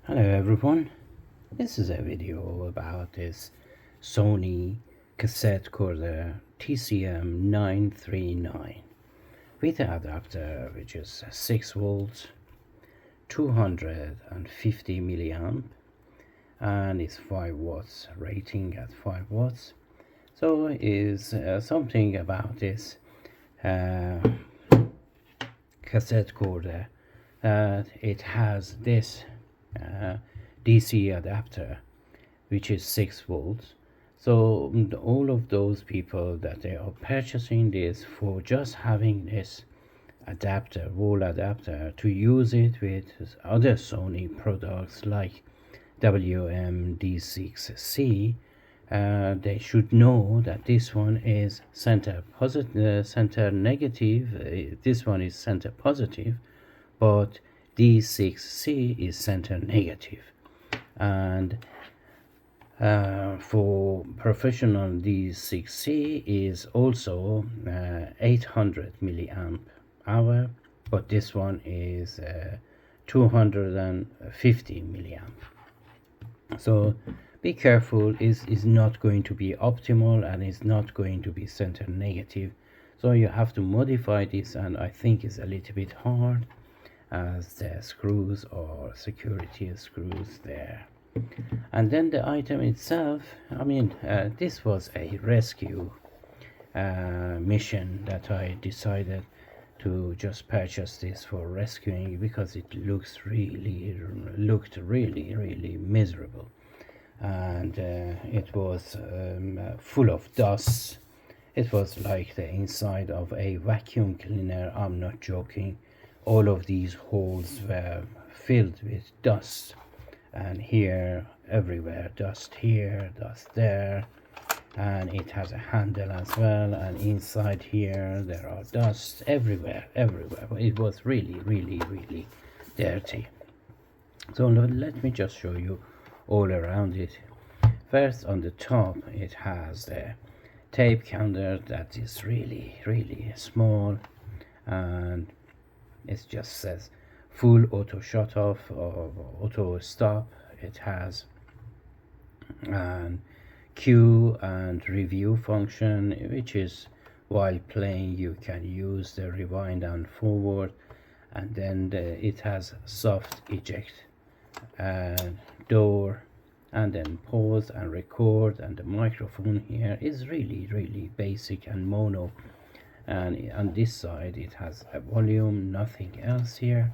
Hello everyone, this is a video about this Sony cassette recorder TCM-939 with an adapter which is 6 volts, 250 milliamp, and it's 5 watts rating at 5 watts. So is something about this cassette recorder that it has this DC adapter which is 6 volts. So all of those people that they are purchasing this for just having this adapter, wall adapter, to use it with other Sony products like WM-D6C, they should know that this one is center positive, center negative. This one is center positive, but D6C is center negative. And for professional D6C is also 800 milliamp hour, but this one is 250 milliamp. So be careful, is not going to be optimal and is not going to be center negative. So you have to modify this, and I think it's a little bit hard as the screws or security screws there. And then the item itself, this was a rescue mission that I decided to just purchase this for rescuing because it looked really miserable, and it was full of dust. It was like the inside of a vacuum cleaner. I'm not joking. All of these holes were filled with dust, and here, everywhere, dust here, dust there, and it has a handle as well, and inside here there are dust everywhere. It was really dirty. So let me just show you all around it. First, on the top it has the tape counter that is really small, and it just says full auto shut off or auto stop. It has an cue and review function, which is while playing you can use the rewind and forward, and then it has soft eject door, and then pause and record, and the microphone here is really basic and mono. And on this side it has a volume, nothing else here.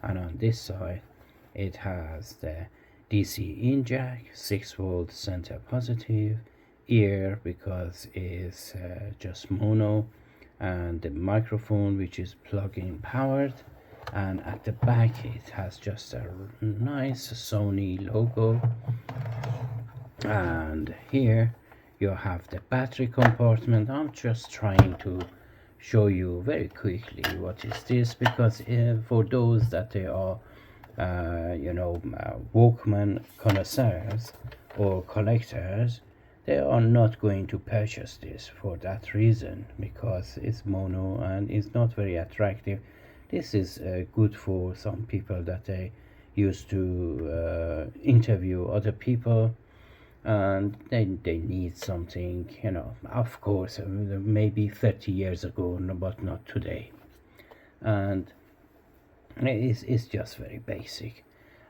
And on this side it has the DC in jack, 6 volt center positive, ear because it's just mono, and the microphone which is plug-in powered. And at the back it has just a nice Sony logo, and here you have the battery compartment. I'm just trying to show you very quickly what is this, because for those that they are Walkman connoisseurs or collectors, they are not going to purchase this for that reason, because it's mono and it's not very attractive. This is good for some people that they used to interview other people, and they need something, of course, maybe 30 years ago, but not today. And it's just very basic.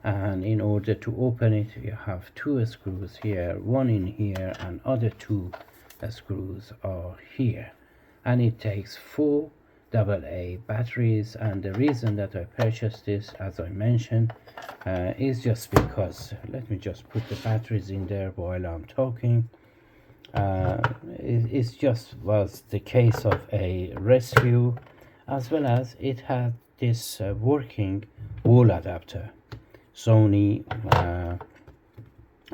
And in order to open it, you have 2 screws here, 1 in here, and other 2 screws are here. And it takes 4 AA batteries. And the reason that I purchased this, as I mentioned, is just because, let me just put the batteries in there while I'm talking. It just was the case of a rescue, as well as it had this working wall adapter, Sony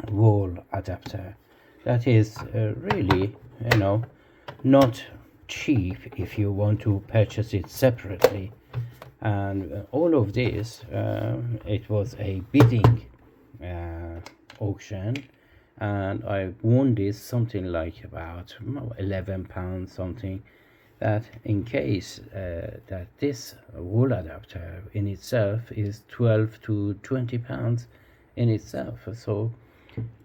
wall adapter, that is really, not cheap if you want to purchase it separately. And all of this, it was a bidding auction, and I won this something like about £11 something, that in case that this wall adapter in itself is 12 to 20 pounds, in itself. So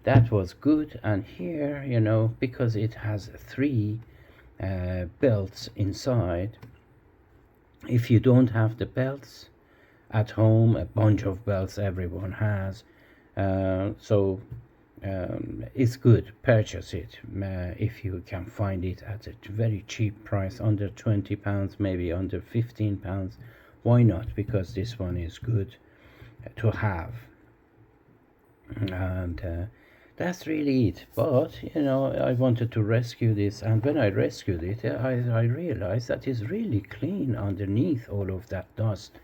that was good. And here, you know, because it has three belts inside, if you don't have the belts at home, a bunch of belts everyone has, it's good, purchase it if you can find it at a very cheap price, under £20, maybe under £15. Why not? Because this one is good to have. And that's really it. But you know, I wanted to rescue this, and when I rescued it, I realized that it's really clean underneath all of that dust.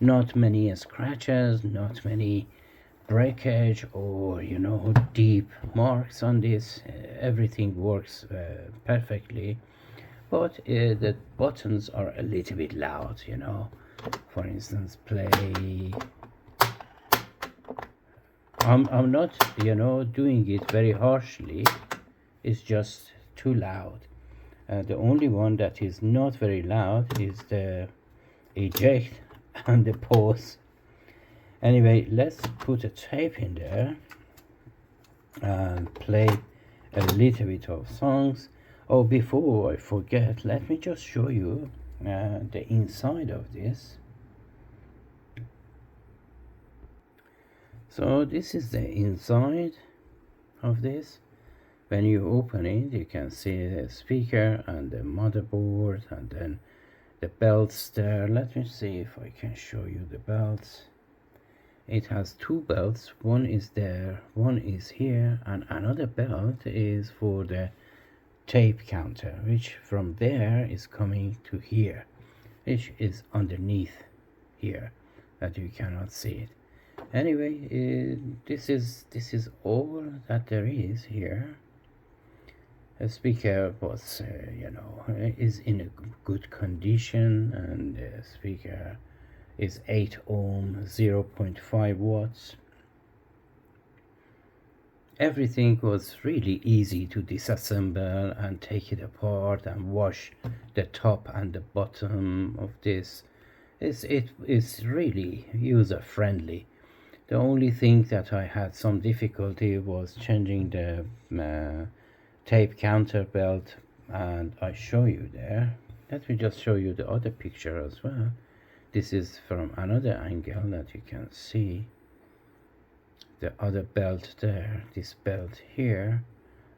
Not many scratches, not many breakage, or you know, deep marks on this. Everything works perfectly, but the buttons are a little bit loud, you know. For instance, play. I'm not, you know, doing it very harshly. It's just too loud. The only one that is not very loud is the eject and the pause. Anyway, let's put a tape in there and play a little bit of songs. Oh, before I forget, let me just show you the inside of this. So this is the inside of this. When you open it, you can see the speaker and the motherboard, and then the belts there. Let me see if I can show you the belts. It has two belts, one is there, one is here, and another belt is for the tape counter, which from there is coming to here, which is underneath here, that you cannot see it. Anyway, this is all that there is here. The speaker was, you know, is in a good condition, and the speaker is 8 ohm, 0.5 watts. Everything was really easy to disassemble and take it apart and wash the top and the bottom of this. It is really user friendly. The only thing that I had some difficulty was changing the tape counter belt, and I show you there. Let me just show you the other picture as well. This is from another angle that you can see the other belt there, this belt here,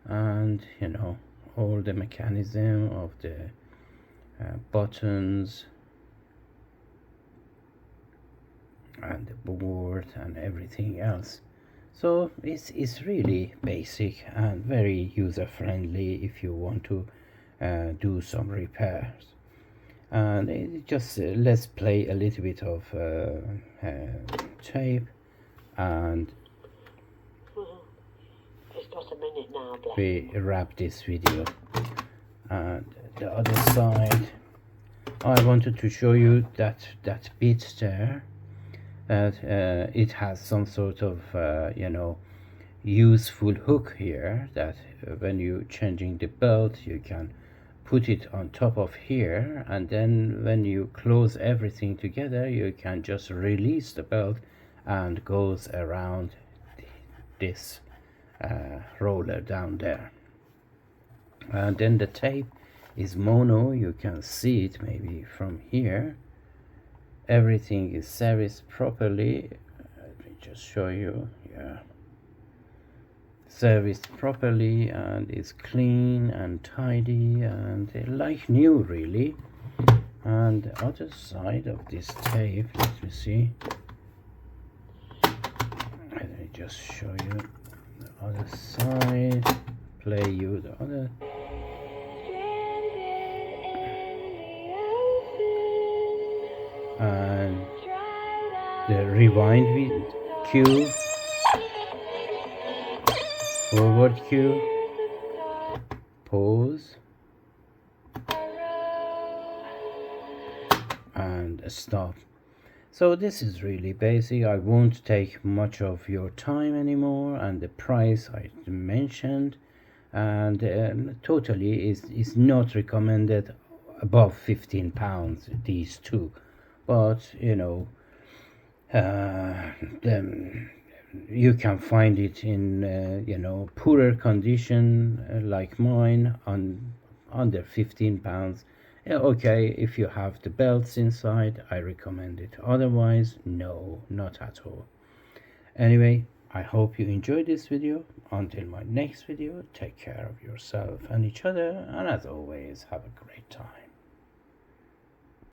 and you know, all the mechanism of the buttons and the board and everything else. So it's really basic and very user friendly if you want to do some repairs. And it just let's play a little bit of tape, and it's got a minute now, we wrap this video. And the other side, I wanted to show you that bit there, that it has some sort of you know, useful hook here, that when you changing the belt you can put it on top of here, and then when you close everything together you can just release the belt and goes around this roller down there. And then the tape is mono, you can see it maybe from here. Everything is serviced properly. Let me just show you. Yeah, serviced properly, and it's clean and tidy and like new really. And the other side of this tape, let me see, let me just show you the other side, play you the other. And the rewind cue, forward cue, pause, and stop. So this is really basic. I won't take much of your time anymore, and the price I mentioned, and totally is not recommended above £15, these two. But you know, you can find it in poorer condition like mine on under 15 pounds. Okay, if you have the belts inside, I recommend it. Otherwise, no, not at all. Anyway, I hope you enjoyed this video. Until my next video, take care of yourself and each other, and as always, have a great time.